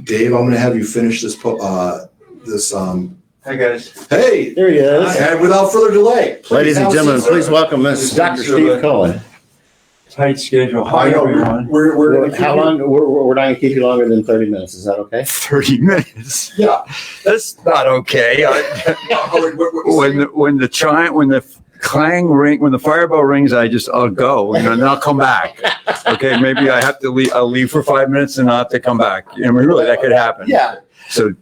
Dave, I'm going to have you finish this. Hi guys. Hey, There he is. and without further delay, Ladies and gentlemen, please welcome Dr. Steve Cohen. Tight schedule. Hi everyone. We're How long? We're not going to keep you longer than 30 minutes. Is that okay? 30 minutes. Yeah. That's not okay. When the clang ring, when the fire bell rings, I'll go and then I'll come back. Okay, maybe I have to leave. I'll leave for 5 minutes and I'll have to come back. I mean, really, that could happen. Yeah. So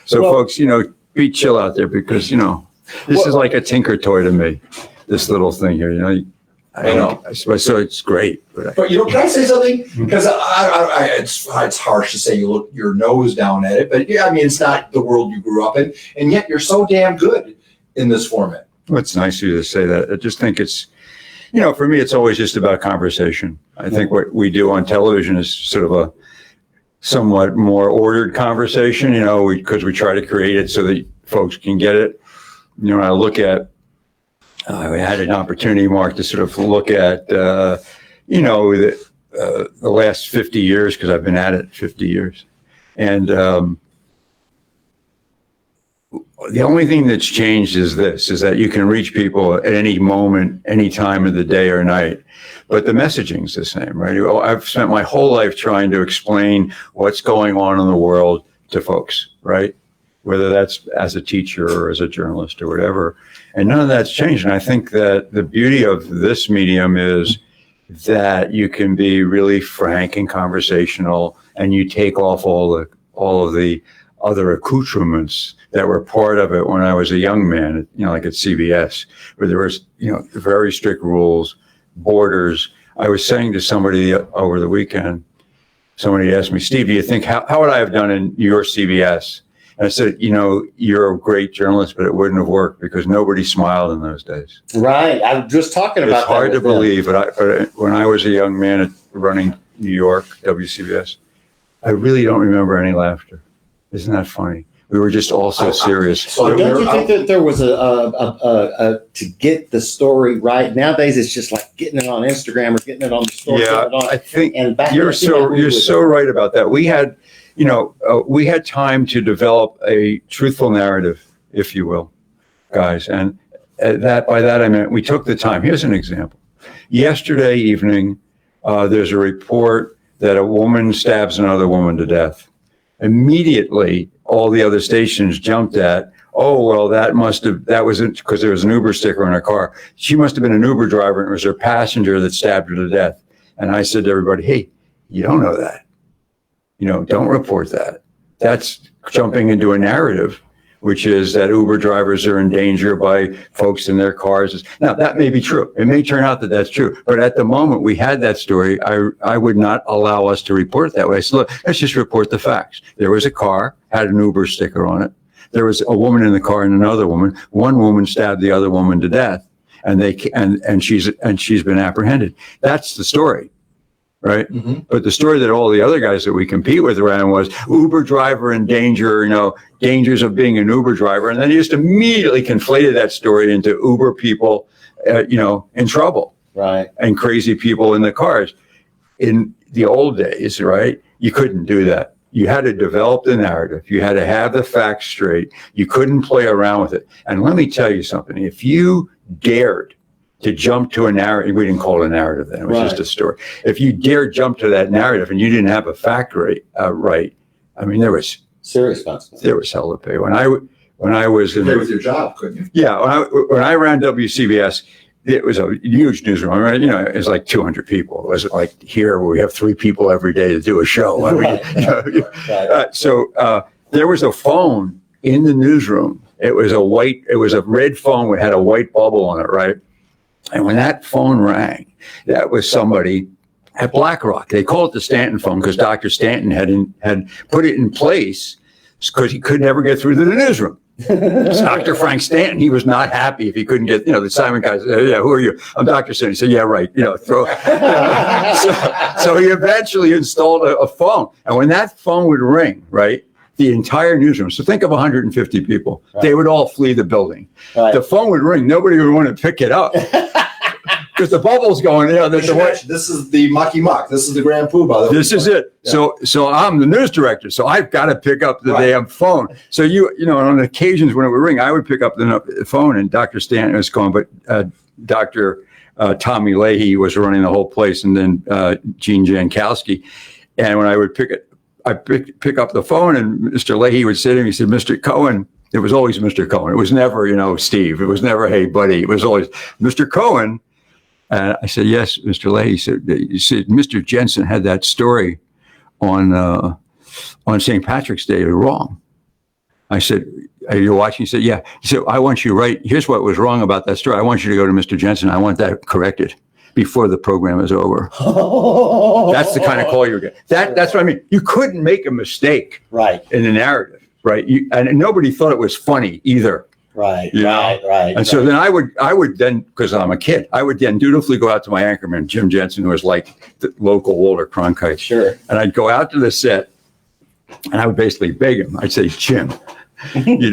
folks, be chill out there because this is like a tinker toy to me. This little thing here, I know. So it's great. But can I say something? Because it's harsh to say you look your nose down at it, but yeah, I mean, it's not the world you grew up in, and yet you're so damn good in this format. Well, it's nice of you to say that. I just think it's, for me, it's always just about conversation. I think what we do on television is sort of a somewhat more ordered conversation, because we try to create it so that folks can get it. I look at, I had an opportunity, Mark, to sort of look at, the last 50 years, because I've been at it 50 years. And the only thing that's changed is that you can reach people at any moment, any time of the day or night. But the messaging's the same, right? I've spent my whole life trying to explain what's going on in the world to folks, right? Whether that's as a teacher or as a journalist or whatever. And none of that's changed. And I think that the beauty of this medium is that you can be really frank and conversational, and you take off all of the other accoutrements that were part of it when I was a young man, like at CBS, where there was, very strict rules, borders. I was saying to somebody over the weekend, somebody asked me, Steve, do you think, how would I have done in your CBS? And I said, you're a great journalist, but it wouldn't have worked because nobody smiled in those days. Right. I'm just talking about that. It's hard to believe, but when I was a young man running New York, WCBS, I really don't remember any laughter. Isn't that funny? We were just all so serious. So don't you think that there was to get the story right? Nowadays, it's just like getting it on Instagram or getting it on the story. Yeah, I think you're so right about that. We had, we had time to develop a truthful narrative, if you will, guys. And by that I meant we took the time. Here's an example. Yesterday evening, there's a report that a woman stabs another woman to death. Immediately, all the other stations jumped at, oh, well, that wasn't because there was an Uber sticker on her car. She must have been an Uber driver, and it was her passenger that stabbed her to death. And I said to everybody, hey, you don't know that. Don't report that. That's jumping into a narrative, which is that Uber drivers are in danger by folks in their cars. Now, that may be true. It may turn out that that's true. But at the moment we had that story, I would not allow us to report it that way. So look, let's just report the facts. There was a car, had an Uber sticker on it. There was a woman in the car and another woman. One woman stabbed the other woman to death, and she's been apprehended. That's the story. Right. Mm-hmm. But the story that all the other guys that we compete with ran was Uber driver in danger, dangers of being an Uber driver. And then he just immediately conflated that story into Uber people, in trouble. Right. And crazy people in the cars. In the old days, right, you couldn't do that. You had to develop the narrative. You had to have the facts straight. You couldn't play around with it. And let me tell you something. If you dared to jump to a narrative, we didn't call it a narrative then, it was just a story. If you dare jump to that narrative and you didn't have a fact right, I mean, there was serious consequences. There was hell to pay. When I was in with your job, couldn't you? Yeah, when I ran WCBS, it was a huge newsroom. I mean, it was like 200 people. It wasn't like here where we have 3 people every day to do a show. I mean, so there was a phone in the newsroom. It was a red phone that had a white bubble on it, right? And when that phone rang, that was somebody at BlackRock. They call it the Stanton phone because Dr. Stanton had put it in place because he could never get through to the newsroom. Dr. Frank Stanton, he was not happy if he couldn't get, the Simon guy said, yeah, who are you? I'm Dr. Stanton. He said, yeah, right. So he eventually installed a phone. And when that phone would ring, right, the entire newsroom, so think of 150 people, right, they would all flee the building. Right. The phone would ring. Nobody would want to pick it up. because the bubble's going. This is the mucky muck. This is the grand poobah. This is it. Yeah. So I'm the news director. So I've got to pick up the damn phone. So on occasions when it would ring, I would pick up the phone, and Dr. Stanton was going, but Dr. Tommy Leahy was running the whole place, and then Gene Jankowski. And when I would pick up the phone, and Mr. Leahy would say to me, he said, "Mr. Cohen." It was always Mr. Cohen. It was never, Steve. It was never, "Hey, buddy." It was always Mr. Cohen. And I said, "Yes, Mr. Leahy." He said, "Mr. Jensen had that story on St. Patrick's Day wrong." I said, "Are you watching?" He said, "Yeah." He said, "I want you here's what was wrong about that story. I want you to go to Mr. Jensen. I want that corrected before the program is over." That's the kind of call you're getting. That's what I mean. You couldn't make a mistake in the narrative. Right. And nobody thought it was funny either. Right. And so then I would then, because I'm a kid, I would then dutifully go out to my anchorman, Jim Jensen, who was like the local Walter Cronkite. Sure. And I'd go out to the set and I would basically beg him. I'd say, "Jim, you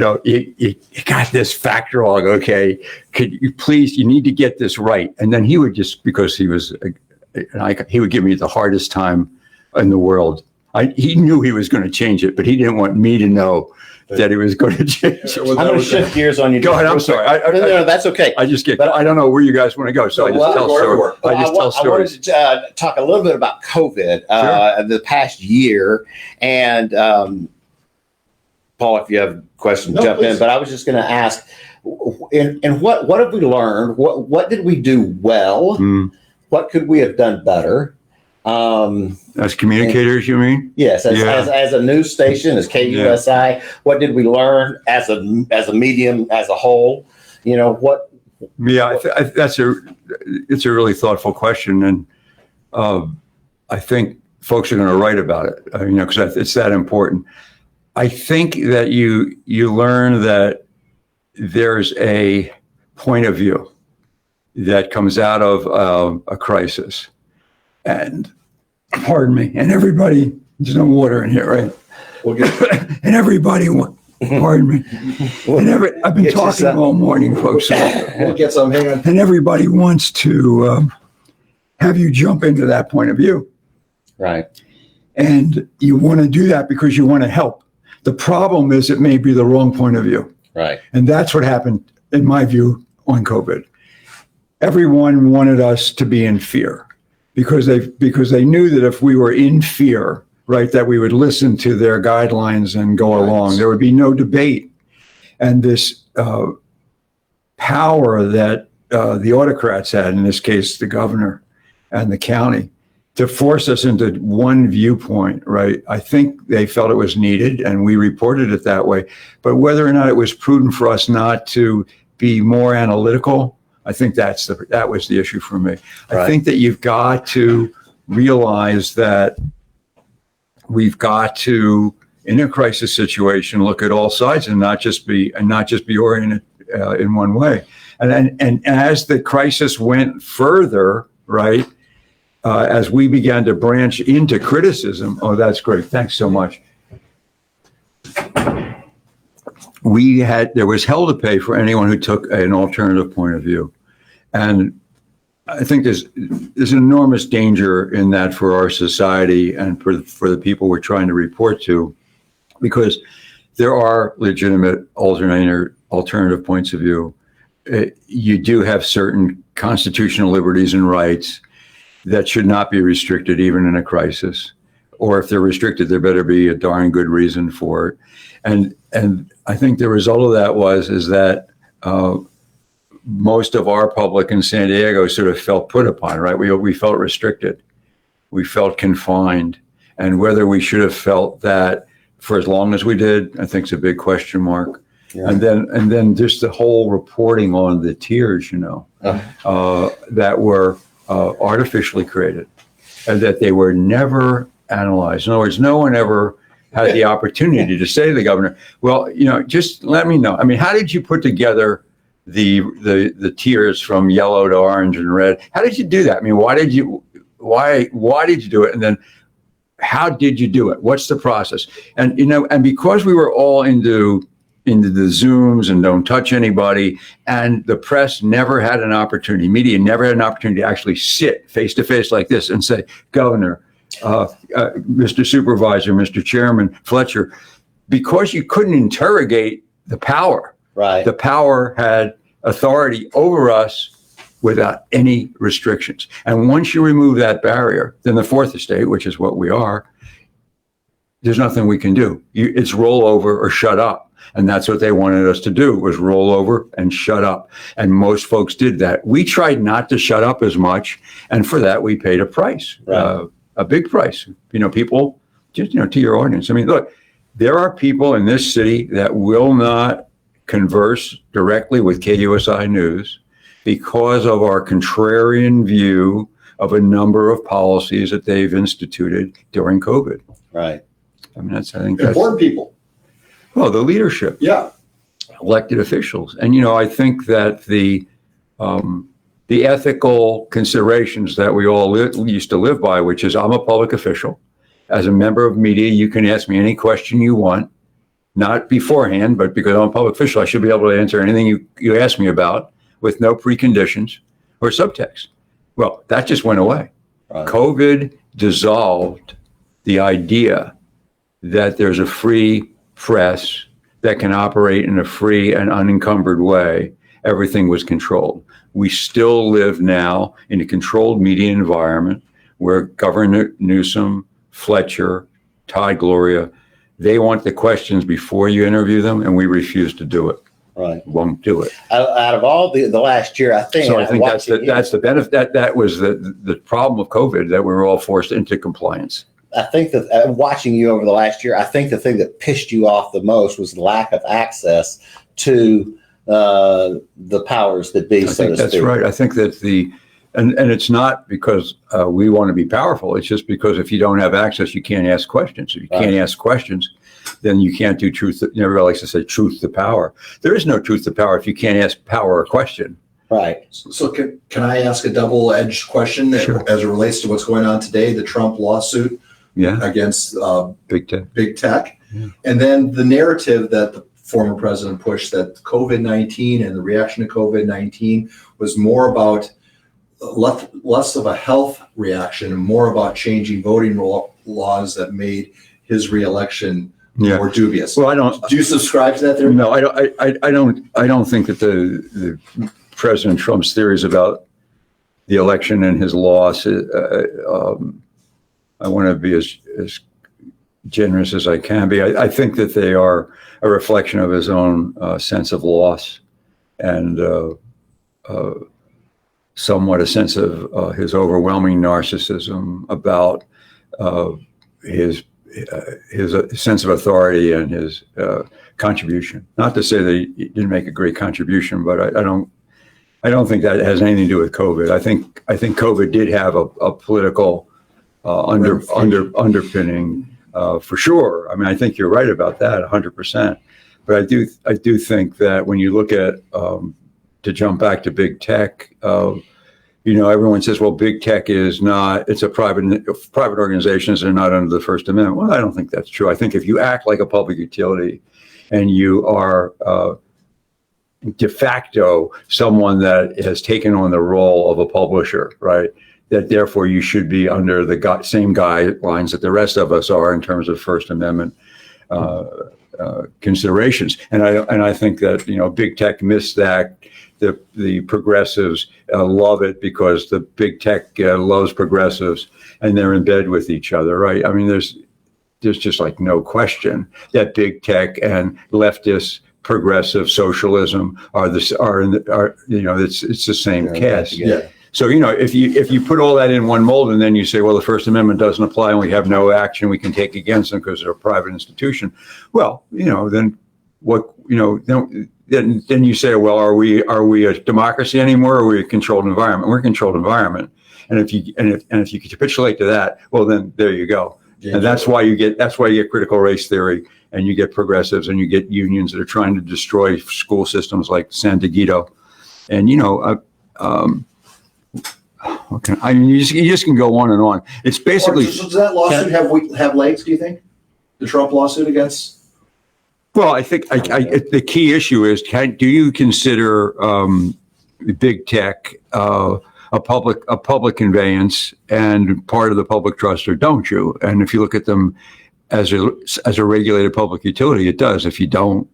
got this fact wrong. Okay. Could you please, you need to get this right." And then he would just, because he was, he would give me the hardest time in the world. He knew he was going to change it, but he didn't want me to know that he was going to change it. I'm going to shift gears on you. Go ahead. I'm sorry. No, that's okay. I don't know where you guys want to go, so I just tell stories. I wanted to talk a little bit about COVID, the past year, and Paul, if you have questions, jump in. But I was just going to ask, and what have we learned? What did we do well? What could we have done better? As communicators, you mean? Yes, as a news station, as KUSI, what did we learn as a medium as a whole? What? Yeah, it's a really thoughtful question, and I think folks are going to write about it. Because it's that important. I think that you learn that there's a point of view that comes out of a crisis. And pardon me, and everybody, there's no water in here, right? And everybody, pardon me. I've been talking all morning, folks. We'll get some, hang on. And everybody wants to have you jump into that point of view. Right. And you want to do that because you want to help. The problem is it may be the wrong point of view. Right. And that's what happened, in my view, on COVID. Everyone wanted us to be in fear. Because they knew that if we were in fear, right, that we would listen to their guidelines and go along. There would be no debate. And this power that the autocrats had, in this case, the governor and the county, to force us into one viewpoint, right? I think they felt it was needed, and we reported it that way. But whether or not it was prudent for us not to be more analytical, I think that was the issue for me. I think that you've got to realize that we've got to, in a crisis situation, look at all sides and not just be oriented in one way. And as the crisis went further, right, as we began to branch into criticism, oh, that's great. Thanks so much. There was hell to pay for anyone who took an alternative point of view. And I think there's an enormous danger in that for our society and for the people we're trying to report to, because there are legitimate alternative points of view. You do have certain constitutional liberties and rights that should not be restricted even in a crisis. Or if they're restricted, there better be a darn good reason for it. And I think the result of that is that most of our public in San Diego sort of felt put upon, right? We felt restricted. We felt confined. And whether we should have felt that for as long as we did, I think is a big question mark. Yeah. And then just the whole reporting on the tiers, that were artificially created, and that they were never analyzed. In other words, no one ever had the opportunity to say to the governor, well, just let me know. I mean, how did you put together the tiers from yellow to orange and red? How did you do that? I mean, why did you do it? And then how did you do it? What's the process? And, and because we were all into into the Zooms and don't touch anybody. And the press never had an opportunity, media never had an opportunity to actually sit face to face like this and say, Governor, Mr. Supervisor, Mr. Chairman, Fletcher, because you couldn't interrogate the power. Right. The power had authority over us without any restrictions. And once you remove that barrier, then the fourth estate, which is what we are, there's nothing we can do. It's roll over or shut up. And that's what they wanted us to do, was roll over and shut up. And most folks did that. We tried not to shut up as much. And for that, we paid a price, right. A big price. People, just, to your audience. I mean, look, there are people in this city that will not converse directly with KUSI News because of our contrarian view of a number of policies that they've instituted during COVID. Right. I mean, I think that's important people. Well, the leadership. Yeah. Elected officials. And, I think that the ethical considerations that we all used to live by, which is I'm a public official. As a member of media, you can ask me any question you want, not beforehand, but because I'm a public official, I should be able to answer anything you ask me about with no preconditions or subtext. Well, that just went away. Right. COVID dissolved the idea that there's a free press that can operate in a free and unencumbered way. Everything was controlled. We still live now in a controlled media environment where Governor Newsom, Fletcher, Todd Gloria, they want the questions before you interview them, and we refuse to do it. Right. Won't do it. Out of all the last year, I think. So I think that's the benefit. That was the problem of COVID, that we were all forced into compliance. I think that watching you over the last year, I think the thing that pissed you off the most was the lack of access to the powers that be. I think that's right. I think that and it's not because we want to be powerful. It's just because if you don't have access, you can't ask questions. If you can't ask questions, then you can't do truth. Everybody likes to say truth to power. There is no truth to power if you can't ask power a question. Right. So can I ask a double-edged question Sure. as it relates to what's going on today, the Trump lawsuit against Big Tech? Big Tech, Yeah. and then the narrative that the former president pushed that COVID-19 and the reaction to COVID-19 was more about less of a health reaction and more about changing voting laws that made his reelection more dubious. Well, Do you subscribe to that theory? No, I don't think that the President Trump's theories about the election and his loss. I want to be as generous as I can be. I think that they are a reflection of his own sense of loss and somewhat a sense of his overwhelming narcissism about his sense of authority and his contribution. Not to say that he didn't make a great contribution, but I don't think that has anything to do with COVID. I think COVID did have a political underpinning for sure. I mean, I think you're right about that 100%. But I do think that when you look at to jump back to big tech, everyone says, well, big tech is not, it's a private organizations, they're not under the First Amendment. Well, I don't think that's true. I think if you act like a public utility and you are de facto someone that has taken on the role of a publisher, right, that therefore you should be under the same guidelines that the rest of us are in terms of First Amendment considerations. And I think that, big tech missed that. The progressives love it because the big tech loves progressives and they're in bed with each other, right? I mean, there's just like no question that big tech and leftist progressive socialism it's the same cast. Yeah. So, if you put all that in one mold and then you say, well, the First Amendment doesn't apply and we have no action we can take against them because they're a private institution. Well, then what, then you say, well, are we a democracy anymore? Or are we a controlled environment? We're a controlled environment. And if you capitulate to that, well, then there you go. Yeah, and that's why you get critical race theory, and you get progressives, and you get unions that are trying to destroy school systems like San Diego. And you just can go on and on. It's basically. So does that lawsuit have legs? Do you think the Trump lawsuit against Well, I think the key issue is: do you consider big tech a public conveyance and part of the public trust, or don't you? And if you look at them as a regulated public utility, it does. If you don't,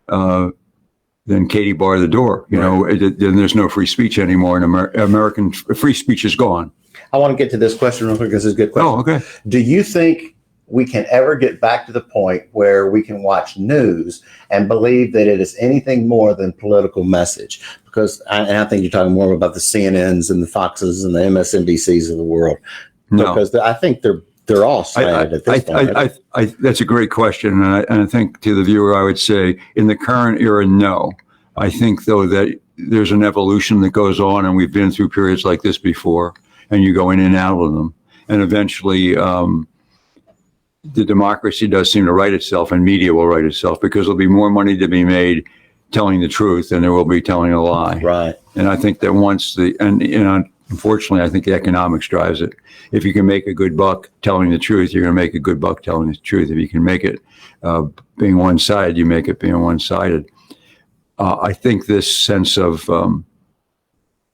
then Katie bar the door. You know, then there's no free speech anymore, and American free speech is gone. I want to get to this question real quick because it's a good question. Oh, okay. Do you think we can ever get back to the point where we can watch news and believe that it is anything more than political message? Because I think you're talking more about the CNNs and the Foxes and the MSNBCs of the world. No, because I think they're all slanted at this point. That's a great question, and I think to the viewer, I would say in the current era, no. I think though that there's an evolution that goes on, and we've been through periods like this before, and you go in and out of them, and eventually. The democracy does seem to right itself, and media will right itself, because there'll be more money to be made telling the truth than there will be telling a lie. Right. And I think that unfortunately, I think the economics drives it. If you can make a good buck telling the truth, you're going to make a good buck telling the truth. If you can make it being one-sided, you make it being one-sided. I think this sense of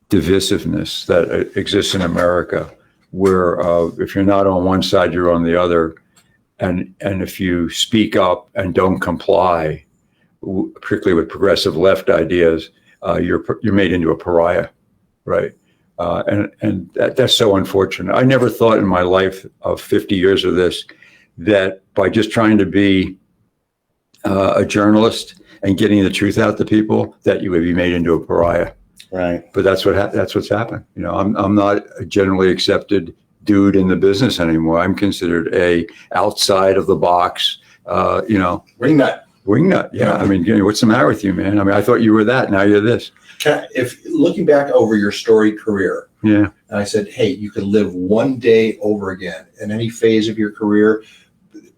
divisiveness that exists in America, where if you're not on one side, you're on the other. And if you speak up and don't comply, particularly with progressive left ideas, you're made into a pariah, right? And that's so unfortunate. I never thought in my life of 50 years of this that by just trying to be a journalist and getting the truth out to people, that you would be made into a pariah. Right. But that's what's happened. You know, I'm not a generally accepted dude in the business anymore. I'm considered a outside of the box, wingnut. Yeah. I mean, what's the matter with you, man? I mean, I thought you were that. Now you're this. If looking back over your storied career, yeah, and I said, hey, you could live one day over again in any phase of your career,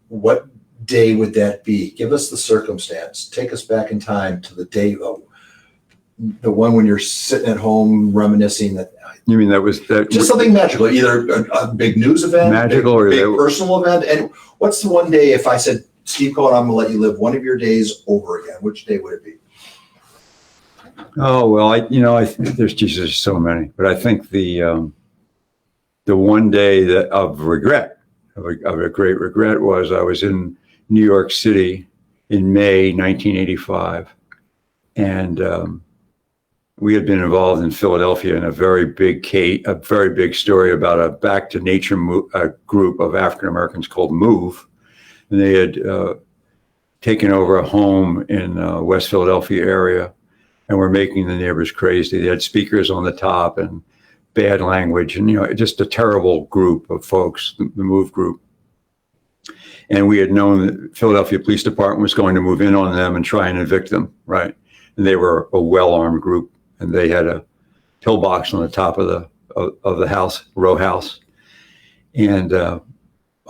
what day would that be? Give us the circumstance. Take us back in time to the day, the one when you're sitting at home reminiscing that. You mean that was that? Just something magical, either a big news event, magical, or big personal event. And what's the one day, if I said, Steve Cohen, I'm going to let you live one of your days over again, which day would it be? Oh, well, there's Jesus, so many, but I think the one day of regret, of a great regret, was I was in New York City in May 1985, and we had been involved in Philadelphia in a very big story about a back to nature group of African Americans called MOVE, and they had taken over a home in West Philadelphia area, and were making the neighbors crazy. They had speakers on the top and bad language, and just a terrible group of folks, the MOVE group. And we had known that the Philadelphia Police Department was going to move in on them and try and evict them, right? And they were a well-armed group, and they had a pillbox on the top of the house, row house. And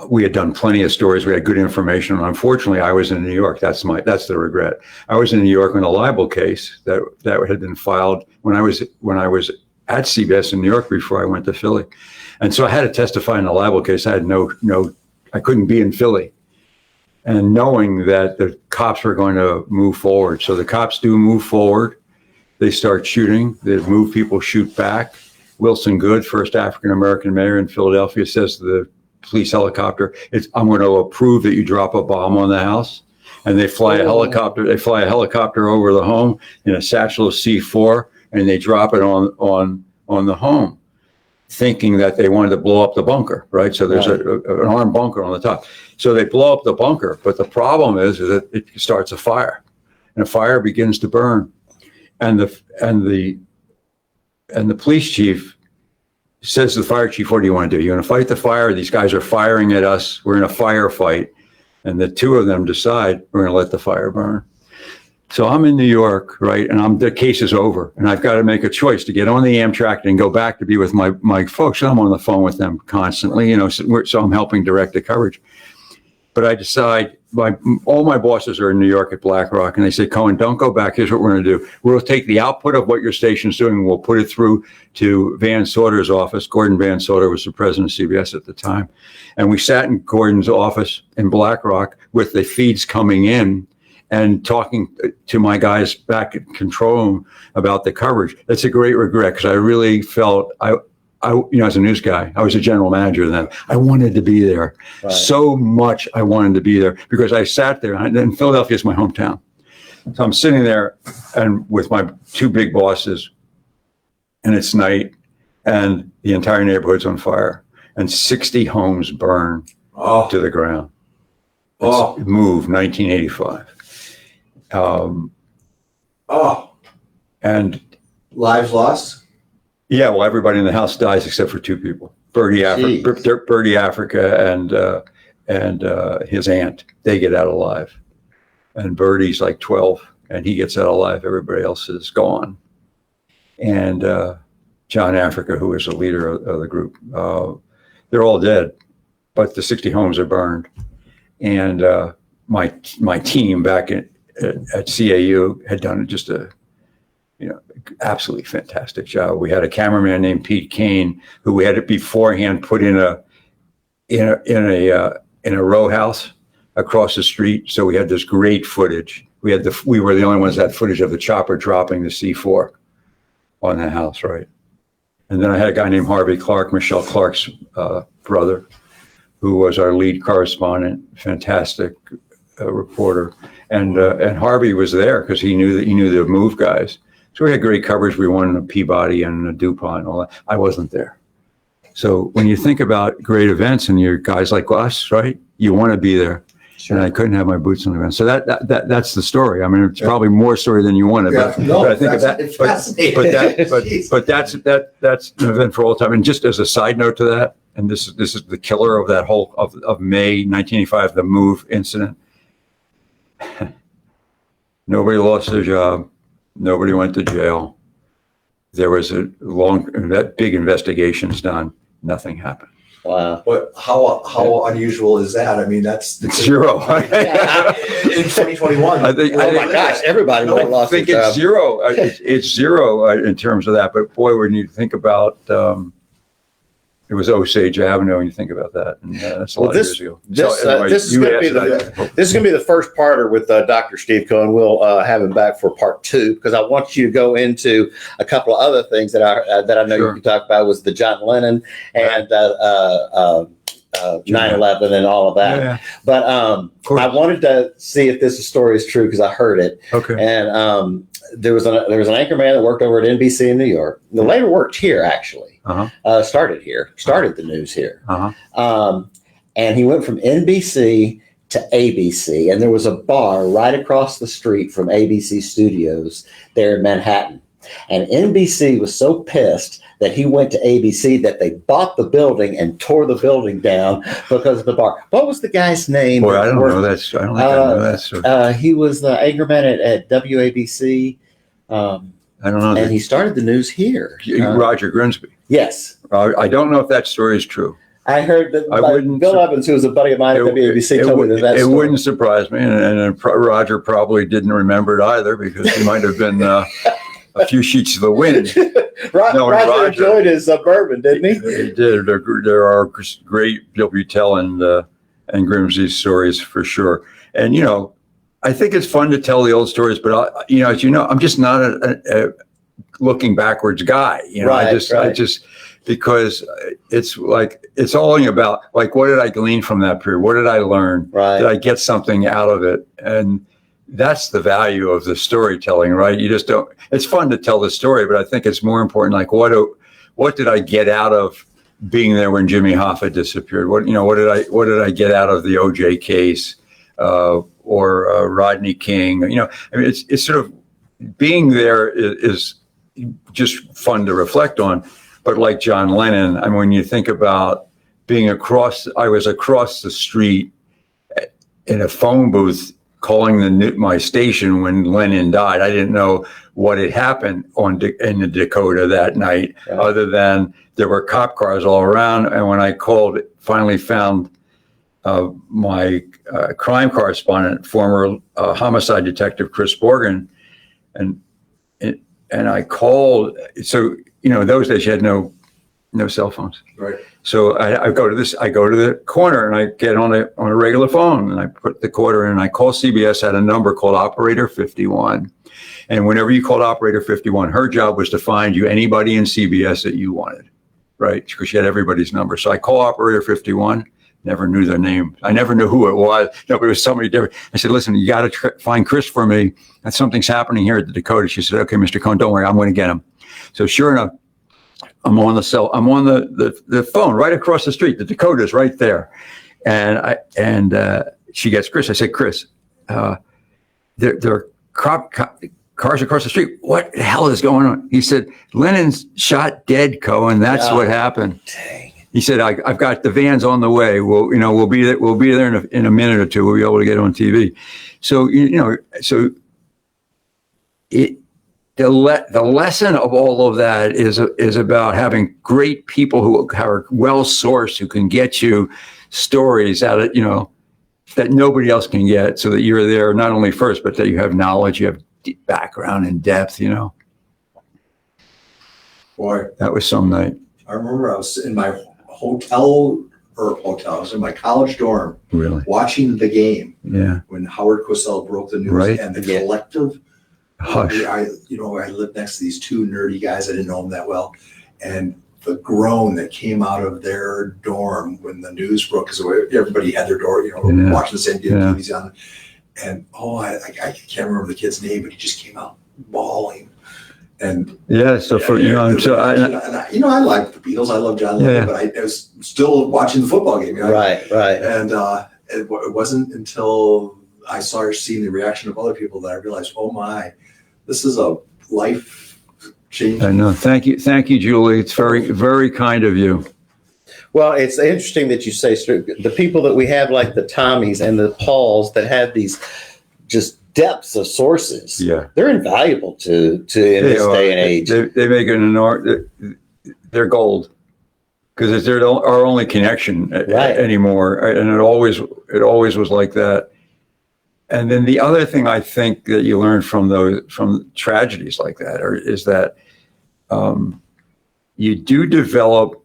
we had done plenty of stories. We had good information. And unfortunately, I was in New York. That's the regret. I was in New York on a libel case that had been filed when I was at CBS in New York before I went to Philly. And so I had to testify in a libel case. I had I couldn't be in Philly. And knowing that the cops were going to move forward. So the cops do move forward. They start shooting. The MOVE people shoot back. Wilson Good, first African-American mayor in Philadelphia, says to the police helicopter, I'm going to approve that you drop a bomb on the house. And they fly a helicopter. They fly a helicopter over the home in a satchel of C4, and they drop it on the home, thinking that they wanted to blow up the bunker, right? So there's an armed bunker on the top. So they blow up the bunker, but the problem is that it starts a fire, and the fire begins to burn. And the police chief says to the fire chief, what do you want to do? You want to fight the fire? These guys are firing at us. We're in a firefight. And the two of them decide we're going to let the fire burn. So I'm in New York, right? And the case is over. And I've got to make a choice to get on the Amtrak and go back to be with my folks. And I'm on the phone with them constantly, so I'm helping direct the coverage. But I decide, all my bosses are in New York at BlackRock, and they say, Cohen, don't go back. Here's what we're going to do. We'll take the output of what your station's doing, and we'll put it through to Van Sauter's office. Gordon Van Sauter was the president of CBS at the time. And we sat in Gordon's office in BlackRock with the feeds coming in, and talking to my guys back at control room about the coverage. That's a great regret, because I really felt I, as a news guy, I was a general manager then. I wanted to be there so much. I wanted to be there because I sat there, and Philadelphia is my hometown. So I'm sitting there and with my two big bosses, and it's night, and the entire neighborhood's on fire, and 60 homes burn to the ground. It's moved 1985. And lives lost. Yeah, well, everybody in the house dies except for two people: Bertie Africa and his aunt. They get out alive, and Bertie's like 12, and he gets out alive. Everybody else is gone. And John Africa, who is the leader of the group, they're all dead, but the 60 homes are burned. And my team back at CAU had done just a absolutely fantastic job. We had a cameraman named Pete Kane, who we had it beforehand put in a row house across the street. So we had this great footage. We were the only ones that had footage of the chopper dropping the C4 on the house, right? And then I had a guy named Harvey Clark, Michelle Clark's brother, who was our lead correspondent, fantastic reporter. And Harvey was there because he knew the move guys. So we had great coverage. We won a Peabody and a DuPont and all that. I wasn't there. So when you think about great events and you're guys like us, right? You want to be there. Sure. And I couldn't have my boots on the ground. So that's the story. I mean, it's probably more story than you wanted, but I think of that. But that's an event for all time. And just as a side note to that, and this is the killer of that whole of May 1985, the move incident. Nobody lost their job. Nobody went to jail. There was that big investigations done. Nothing happened. Wow. But how unusual is that? I mean, it's zero. In 2021. I think, oh my gosh, everybody would have lost their job. I think it's zero. It's zero in terms of that. But boy, when you think about it was Osage Avenue, and you think about that, and that's a lot of years ago. This is going to be the first parter with Dr. Steve Cohen. We'll have him back for part 2 because I want you to go into a couple of other things that I know you can talk about, was the John Lennon and 9/11 and all of that. Yeah. But I wanted to see if this story is true because I heard it. Okay. And there was an anchor man that worked over at NBC in New York. He later worked here, actually. Started the news here. And he went from NBC to ABC, and there was a bar right across the street from ABC Studios there in Manhattan. And NBC was so pissed that he went to ABC that they bought the building and tore the building down because of the bar. What was the guy's name? Boy, I don't know that. I don't think I know that story. He was the anchorman at WABC. I don't know. And he started the news here. Roger Grimsby. Yes. I don't know if that story is true. I heard that Bill Evans, who was a buddy of mine at WABC, told me that it story. Wouldn't surprise me. And Roger probably didn't remember it either because he might have been a few sheets of the wind. Roger enjoyed his bourbon, didn't he? He did. There are great Bill Butel and Grimsby stories for sure. And, I think it's fun to tell the old stories, but as you know, I'm just not a looking backwards guy. I just because it's like it's all about like what did I glean from that period? What did I learn? Right. Did I get something out of it? And that's the value of the storytelling, right? You just don't. It's fun to tell the story, but I think it's more important. Like what did I get out of being there when Jimmy Hoffa disappeared? What did I get out of the OJ case? Or Rodney King, it's sort of being there is just fun to reflect on. But like John Lennon, when you think about I was across the street in a phone booth calling my station when Lennon died. I didn't know what had happened in the Dakota that night, other than there were cop cars all around. And when I finally found my crime correspondent, former homicide detective Chris Borgen, and I called. So those days you had no cell phones, right? So I go to the corner and I get on a regular phone and I put the quarter in and I call CBS at a number called Operator 51. And whenever you called Operator 51, her job was to find you anybody in CBS that you wanted, right? Because she had everybody's number. So I call Operator 51, never knew their name. I never knew who it was. No, but it was somebody different. I said, listen, you got to find Chris for me. And something's happening here at the Dakota. She said, okay, Mr. Cohen, don't worry, I'm going to get him. So sure enough, I'm on the phone right across the street. The Dakota's right there. And she gets Chris. I said, Chris, there are cars across the street. What the hell is going on? He said, Lennon's shot dead, Cohen. That's what happened. Dang. He said, I've got the vans on the way. We'll be there in a minute or two. We'll be able to get on TV. So, the lesson of all of that is about having great people who are well sourced, who can get you stories out of, that nobody else can get, so that you're there not only first, but that you have knowledge, you have deep background and depth, Boy, that was some night. I remember I was in my I was in my college dorm, Really? watching the game. Yeah. When Howard Cosell broke the news, Right. and the collective Hush. I lived next to these two nerdy guys. I didn't know them that well. And the groan that came out of their dorm when the news broke, because everybody had their door, watching the same TVs on. And I can't remember the kid's name, but he just came out bawling. And yeah, so I like the Beatles. I love John Lennon, but I was still watching the football game. Right. And it wasn't until I started seeing the reaction of other people that I realized, oh my, this is a life changing. I know. Thank you, Julie. It's very, very kind of you. Well, it's interesting that you say the people that we have, like the Tommies and the Pauls, that have these just depths of sources. Yeah, they're invaluable to in this day and age. They make they're gold, because they're our only connection anymore, and it always was like that. And then the other thing I think that you learn from tragedies like that is that you do develop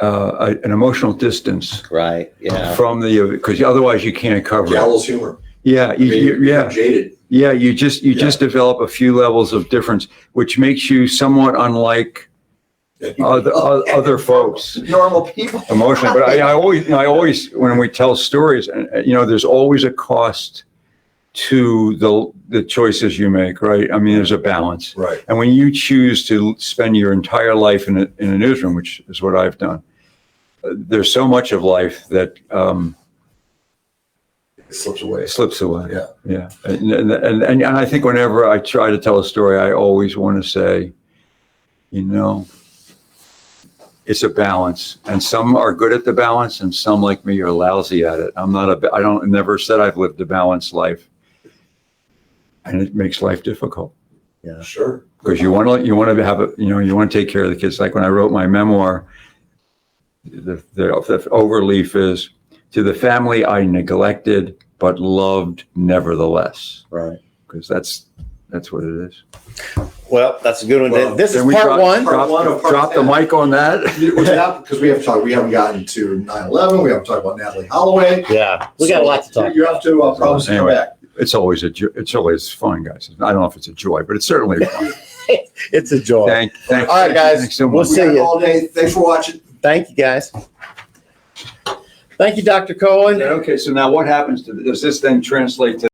an emotional distance, right? Yeah, from because otherwise you can't cover gallows humor. Yeah, jaded. Yeah, you just develop a few levels of difference, which makes you somewhat unlike other folks, normal people, emotionally. But I always, when we tell stories, there's always a cost to the choices you make, right? I mean, there's a balance, right? And when you choose to spend your entire life in a newsroom, which is what I've done, there's so much of life that it slips away. Yeah. And I think whenever I try to tell a story, I always want to say, it's a balance, and some are good at the balance, and some, like me, are lousy at it. Never said I've lived a balanced life, and it makes life difficult. Yeah, sure. Because you want to have you want to take care of the kids. Like when I wrote my memoir, the overleaf is, to the family I neglected but loved nevertheless. Right. Because that's what it is. Well, that's a good one. Well, this is part one. Drop the mic on that. Because we have to talk. We haven't gotten to 9/11. We haven't talked about Natalie Holloway. Yeah, we got a lot to talk. You have to promise to come back. It's always fun, guys. I don't know if it's a joy, but it's certainly fun. It's a joy. Thanks. All right, guys. Thanks so much. We'll see you all day. Thanks for watching. Thank you, guys. Thank you, Dr. Cohen. Okay, so now what happens does this then translate to